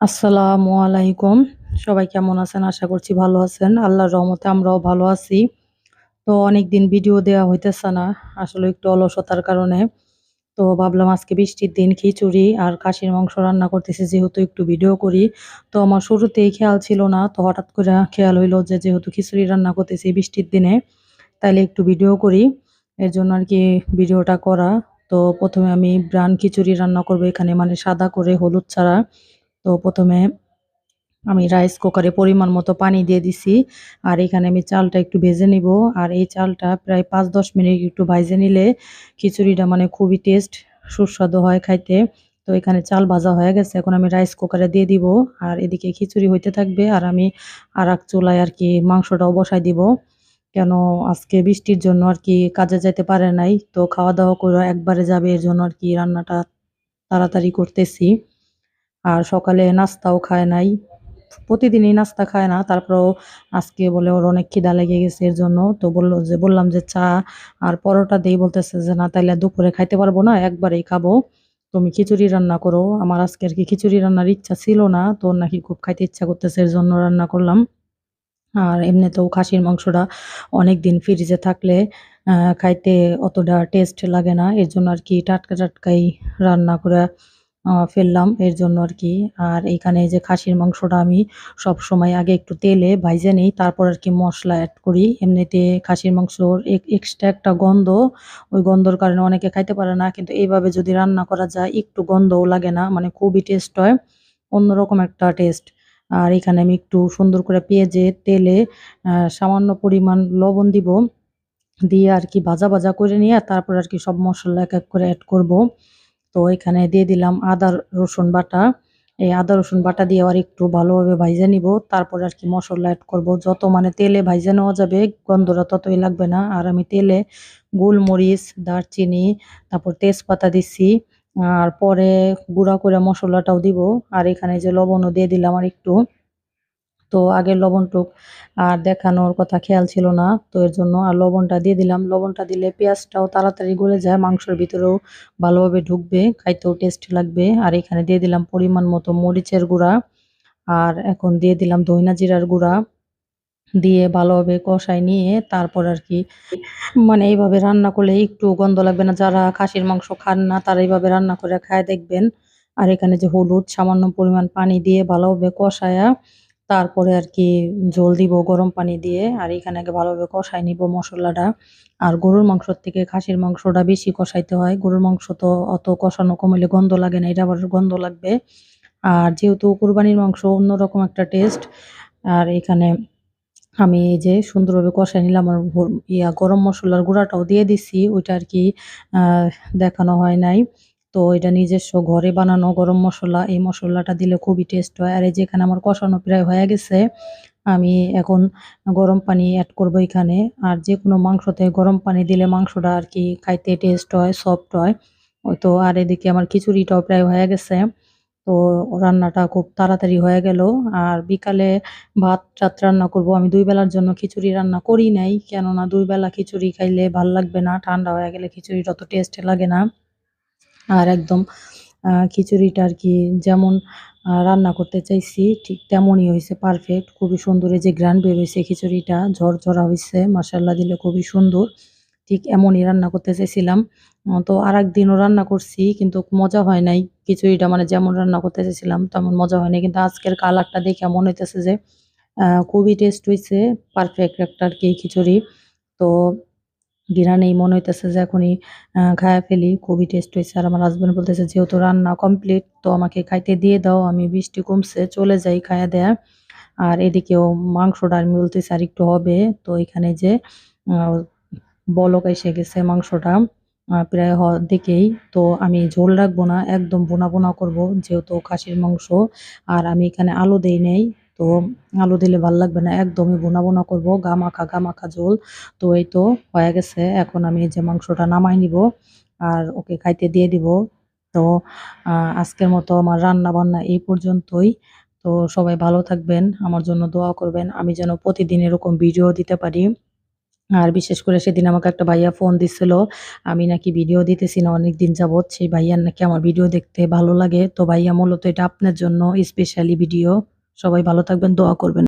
আসসালামু আলাইকুম। সবাই কেমন আছেন? আশা করছি ভালো আছেন। আল্লাহর রহমতে আমরাও ভালো আছি। তো অনেকদিন ভিডিও দেওয়া হইতেছে না। আসলে একটু অলসতার কারণে। তো ভাবলাম আজকে বৃষ্টির দিন খিচুড়ি আর খাসির মাংস রান্না করতেছি যেহেতু একটু ভিডিও করি। তো আমার শুরুতেই খেয়াল ছিল না। তো হঠাৎ করে খেয়াল হইলো যে যেহেতু খিচুড়ি রান্না করতেছি বৃষ্টির দিনে, তাইলে একটু ভিডিও করি। এর জন্য আরকি ভিডিওটা করা। তো ১ম এ আমি ব্রান খিচুড়ি রান্না করব এখানে মানে সাদা করে হলুদ ছাড়া। তো ১ম এ আমি রাইস কুকারে পরিমাণ মতো পানি দিয়ে দিছি। আর এখানে আমি চালটা একটু ভেজে নিবো। আর এই চালটা প্রায় ৫-১০ মিনিট একটু ভাইজে নিলে খিচুড়িটা মানে খুবই টেস্ট সুস্বাদু হয় খাইতে। তো এখানে চাল ভাজা হয়ে গেছে। এখন আমি রাইস কুকারে দিয়ে দিবো। আর এদিকে খিচুড়ি হইতে থাকবে। আর আমি আরেক চুলায় আরকি মাংসটাও বসায় দিব। কেন আজকে বৃষ্টির জন্য আরকি কাজে যাইতে পারে নাই। তো খাওয়া-দাওয়া করে একবারে যাবে এর জন্য আরকি রান্নাটা তাড়াতাড়ি করতেছি। আর সকালে নাস্তাও খায় নাই। প্রতিদিনই নাস্তা খায় না। তারপরেও আজকে বলে ওর অনেক খিদা লেগে গেছে এর জন্য। তো বললাম যে, "চা আর পরোটা দেই।" বলতেছে যে, "না তাইলে দুপুরে খাইতে পারবো না, একবারেই খাবো। তুমি খিচুড়ি রান্না করো।" আমার আজকে আরকি খিচুড়ি রান্নার ইচ্ছা ছিল না। তো ওর নাকি খুব খাইতে ইচ্ছা করতেছে এর জন্য রান্না করলাম। আর এমনিতেও খাসির মাংসটা অনেকদিন ফ্রিজে থাকলে খাইতে অতটা টেস্ট লাগে না। এর জন্য আরকি টাটকা টাটকাই রান্না করে ফেললাম এর জন্য আরকি। আর এইখানে এই যে খাসির মাংসটা আমি সবসময় আগে একটু তেলে ভাইজা নেই, তারপর আরকি মসলা এড করি। এমনিতে খাসির মাংসর এক্সট্রা একটা গন্ধ, ওই গন্ধর কারণে অনেকে খাইতে পারে না। কিন্তু এইভাবে যদি রান্না করা যায় একটু গন্ধও লাগে না, মানে খুবই টেস্ট হয়। অন্যরকম একটা টেস্ট। আর এখানে আমি একটু সুন্দর করে পেঁয়াজে, তেলে সামান্য পরিমাণ লবণ দিব। দিয়ে আরকি ভাজা করে নিয়ে তারপর আরকি সব মসলা এক করে এড করব। তো এখানে দিয়ে দিলাম আদা রসুন বাটা। এই আদা রসুন বাটা দিয়ে আবার একটু ভালোভাবে ভাইজা নিবো। তারপরে আরকি মসলা এড করব। যত মানে তেলে ভাইজা নেওয়া যাবে গন্ধটা ততই লাগবে না। আর আমি তেলে গোলমরিচ, দারচিনি, তারপর তেজপাতা দিচ্ছি। আর পরে গুঁড়া করে মসলাটাও দিব। আর এখানে যে লবণও দিয়ে দিলাম আরেকটু। তো আগের লবণটুক আর দেখানোর কথা খেয়াল ছিল না। তো এর জন্য আর লবণটা দিয়ে দিলাম। লবণটা দিলে পেঁয়াজটাও তাড়াতাড়ি গলে যায়, মাংসের ভিতরেও ভালোভাবে ঢুকবে, খাইতেও টেস্ট লাগবে। আর এখানে দিয়ে দিলাম পরিমাণ মতো মরিচের গুঁড়া। আর এখন দিয়ে দিলাম ধইনা জিরার গুঁড়া। দিয়ে ভালোভাবে কষায় নিয়ে তারপর আরকি মানে এইভাবে রান্না করলে একটু গন্ধ লাগবে না। যারা খাসির মাংস খান না তারা এইভাবে রান্না করে খায় দেখবেন। আর এখানে যে হলুদ সামান্য পরিমাণ পানি দিয়ে ভালোভাবে কষায়া তারপরে আরকি ঝোল দিব গরম পানি দিয়ে। আর এখানে আগে ভালোভাবে কষায় নিব মসলাটা। আর গরুর মাংসর থেকে খাসির মাংসটা বেশি কষাইতে হয়। গরুর মাংস তো অত কষানো কমাইলে গন্ধ লাগে না। এটা আবার গন্ধ লাগবে। আর যেহেতু কুরবানির মাংস অন্যরকম একটা টেস্ট। আর এখানে আমি এই যে সুন্দরভাবে কষায় নিলাম। আর গরম মসলার গুঁড়াটাও দিয়ে দিছি। ওইটা আরকি আ দেখানো হয় নাই। তো এটা নিজস্ব ঘরে বানানো গরম মসলা। এই মসলাটা দিলে খুবই টেস্ট হয়। আর এই যে এখানে আমার কষানো প্রায় হয়ে গেছে। আমি এখন গরম পানি এড করব এখানে। আর যেকোনো মাংসতে গরম পানি দিলে মাংসটা আরকি খাইতে টেস্ট হয়, সফট হয়। ওই তো আর এদিকে আমার খিচুড়িটাও প্রায় হয়ে গেছে। তো রান্নাটা খুব তাড়াতাড়ি হয়ে গেল। আর বিকালে ভাত-টাত রান্না করব। আমি ২ বেলার জন্য খিচুড়ি রান্না করি নাই। কেননা ২ বেলা খিচুড়ি খাইলে ভাল লাগবে না। ঠান্ডা হয়ে গেলে খিচুড়িটা অত টেস্ট লাগে না। আর একদম খিচুড়িটা আরকি যেমন রান্না করতে চাইছি ঠিক তেমনই হইছে পারফেক্ট। খুবই সুন্দর এই যে ঘ্রাণ বের হইছে খিচুড়িটা ঝরঝরা হইছে। মাশাআল্লাহ দিলে খুবই সুন্দর। ঠিক এমনই রান্না করতে চাইছিলাম। তো আরেকদিনও রান্না করছি কিন্তু মজা হয় নাই। খিচুড়িটা মানে যেমন রান্না করতে চাইছিলাম তেমন মজা হয় নাই। কিন্তু আজকের কালারটা দেখে মনে হইতেছে যে খুবই টেস্ট হইছে। পারফেক্ট একটা আরকি খিচুড়ি। তো ঘ্রাণেই মনে হইতেছে যে এখনই খাইয়া ফেলি। খুবই টেস্ট হইছে। আর আমার হাসব্যান্ড বলতেছে যেহেতু রান্না কমপ্লিট তো আমাকে খাইতে দিয়ে দাও। আমি বৃষ্টি কমছে চলে যাই খাইয়া দেয়া। আর এদিকেও মাংসটা আমি বলতেছি আরেকটু হবে। তো এখানে যে আ বলক এসে গেছে মাংসটা প্রায় হওয়ার দিকেই। তো আমি ঝোল রাখবো না, একদম ভুনা করব যেহেতু খাসির মাংস। আর আমি এখানে আলু দেই নাই। তো আলু দিলে ভাল লাগবে না। একদমই ভুনা করব। গা মাখা ঝোল। তো এই তো হয়ে গেছে। এখন আমি এই যে মাংসটা নামায় নিবো। আর ওকে খাইতে দিয়ে দিব। তো আ আজকের মতো আমার রান্না-বান্না এই পর্যন্তই। তো সবাই ভালো থাকবেন। আমার জন্য দোয়া করবেন। আমি যেন প্রতিদিন এরকম ভিডিও দিতে পারি। আর বিশেষ করে সেদিন আমাকে একটা ভাইয়া ফোন দিছিল। আমি নাকি ভিডিও দিতেছি না অনেকদিন যাবৎ। সেই ভাইয়ার নাকি আমার ভিডিও দেখতে ভালো লাগে। তো ভাইয়া মূলত এটা আপনার জন্য স্পেশালি ভিডিও। সবাই ভালো থাকবেন, দোয়া করবেন।